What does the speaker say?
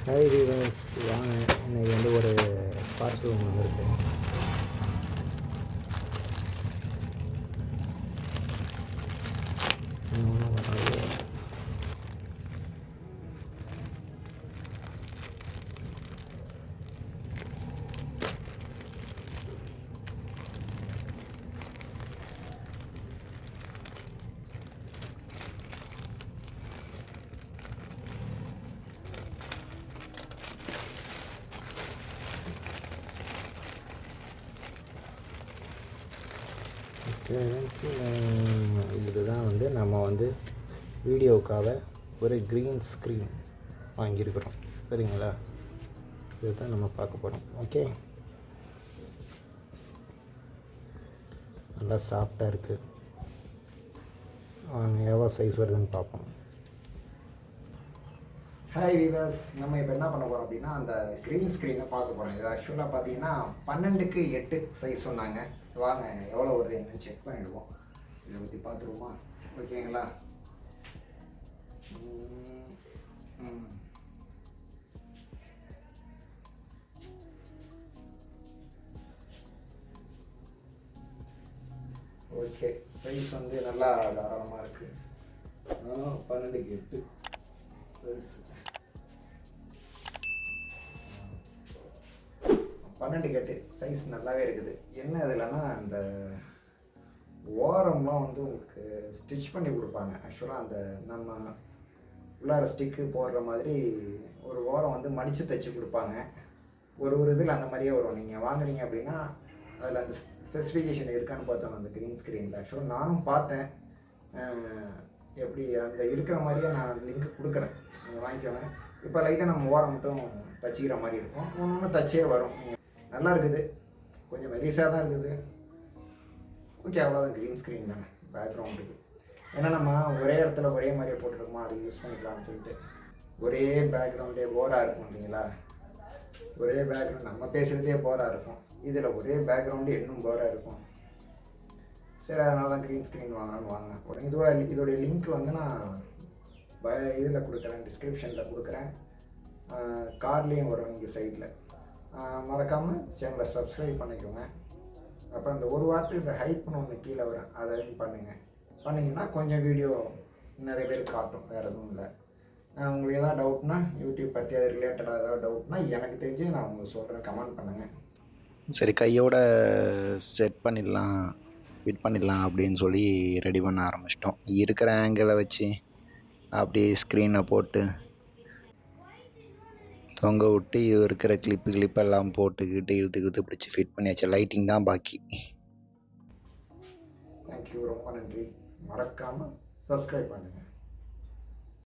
Hi viewers, வாங்க இன்றைக்கி வந்து ஒரு பார்சல் ஒன்று வந்திருக்கு. இதுதான் வந்து நம்ம வந்து வீடியோவுக்காக ஒரு க்ரீன் ஸ்க்ரீன் வாங்கியிருக்கிறோம். சரிங்களா, இதை தான் நம்ம பார்க்க போகிறோம். ஓகே, நல்லா சாஃப்டாக இருக்குது. வாங்க எவ்வளோ சைஸ் வருதுன்னு பார்ப்போம். ஹாய் வீவர்ஸ், நம்ம இப்போ என்ன பண்ண போகிறோம் அப்படின்னா, அந்த க்ரீன் ஸ்க்ரீனை பார்க்க போகிறோம். இது ஆக்சுவலாக பார்த்தீங்கன்னா 12x8 சைஸ் சொன்னாங்க. வாங்க எவ்வளோ வருது என்னன்னு செக் பண்ணிவிடுவோம். இதை பற்றி பார்த்துருவோமா? ஓகேங்களா? ஓகே, சைஸ் வந்து நல்லா தாராளமாக இருக்குது. 12x8 size. 12x8 சைஸ் நல்லாவே இருக்குது. என்ன இதுலன்னா, அந்த ஓரம்லாம் வந்து உங்களுக்கு ஸ்டிச் பண்ணி கொடுப்பாங்க. ஆக்சுவலாக அந்த நம்ம உள்ளார ஸ்டிக்கு போடுற மாதிரி ஒரு ஓரம் வந்து மடித்து தைச்சி கொடுப்பாங்க. ஒரு இதில் அந்த மாதிரியே வரும். நீங்கள் வாங்குறீங்க அப்படின்னா அதில் அந்த ஸ்பெசிஃபிகேஷன் இருக்கான்னு பார்த்தோம் அந்த க்ரீன் ஸ்க்ரீனில். ஆக்சுவலாக நானும் பார்த்தேன். எப்படி அந்த இருக்கிற மாதிரியே நான் லிங்க் கொடுக்குறேன், நீங்கள் வாங்கிக்கோங்க. இப்போ லைட்டாக நம்ம ஓரம் மட்டும் தச்சிக்கிற மாதிரி இருக்கும். ஒன்று தச்சே வரும். நல்லா இருக்குது, கொஞ்சம் மெலிசாக தான் இருக்குது. ஓகே, அவ்வளோதான். க்ரீன் ஸ்க்ரீன் தானே பேக்ரவுண்டுக்கு. ஏன்னா நம்ம ஒரே இடத்துல ஒரே மாதிரியே போட்டுருக்கோமா, அது யூஸ் பண்ணிக்கலாம்னு சொல்லிட்டு. ஒரே பேக்ரவுண்டே போராக இருக்கும் இல்லைங்களா? ஒரே பேக்ரவுண்ட் நம்ம பேசுகிறதே போராக இருக்கும். இதில் ஒரே பேக்ரவுண்டு இன்னும் போராக இருக்கும். சரி, அதனால தான் க்ரீன் ஸ்க்ரீன் வாங்கலான்னு வாங்கினேன். உடனே இதோடைய லிங்க் வந்து நான் இதில் கொடுக்குறேன், டிஸ்கிரிப்ஷனில் கொடுக்குறேன். கார்ட்லேயும் வரும் இங்கே சைடில். மறக்காமல் சேனலை சப்ஸ்கிரைப் பண்ணிக்கோங்க. அப்புறம் இந்த ஒரு வாரத்துக்கு இந்த ஹைப்னு ஒன்று கீழே வரும், அதையும் பண்ணிங்கன்னா கொஞ்சம் வீடியோ நிறைய பேர் காட்டும். வேறு எதுவும் இல்லை. உங்களுக்கு எதாவது டவுட்னா, யூடியூப் பற்றி அது ரிலேட்டடாக ஏதாவது டவுட்னா எனக்கு தெரிஞ்சு நான் உங்களுக்கு சொல்கிறேன், கமெண்ட் பண்ணுங்கள். சரி, கையோட செட் பண்ணிடலாம், ஃபிட் பண்ணிடலாம் அப்படின்னு சொல்லி ரெடி பண்ண ஆரம்பிச்சிட்டோம். இருக்கிற ஆங்கிளை வச்சு அப்படியே ஸ்க்ரீனை போட்டு தொங்க விட்டு இது இருக்கிற கிளிப்பெல்லாம் போட்டுக்கிட்டு இழுத்து பிடிச்சி ஃபிட் பண்ணியாச்சு. லைட்டிங் தான் பாக்கி. தேங்க்யூ, ரொம்ப நன்றி. மறக்காமல் சப்ஸ்கிரைப் பண்ணுங்கள்.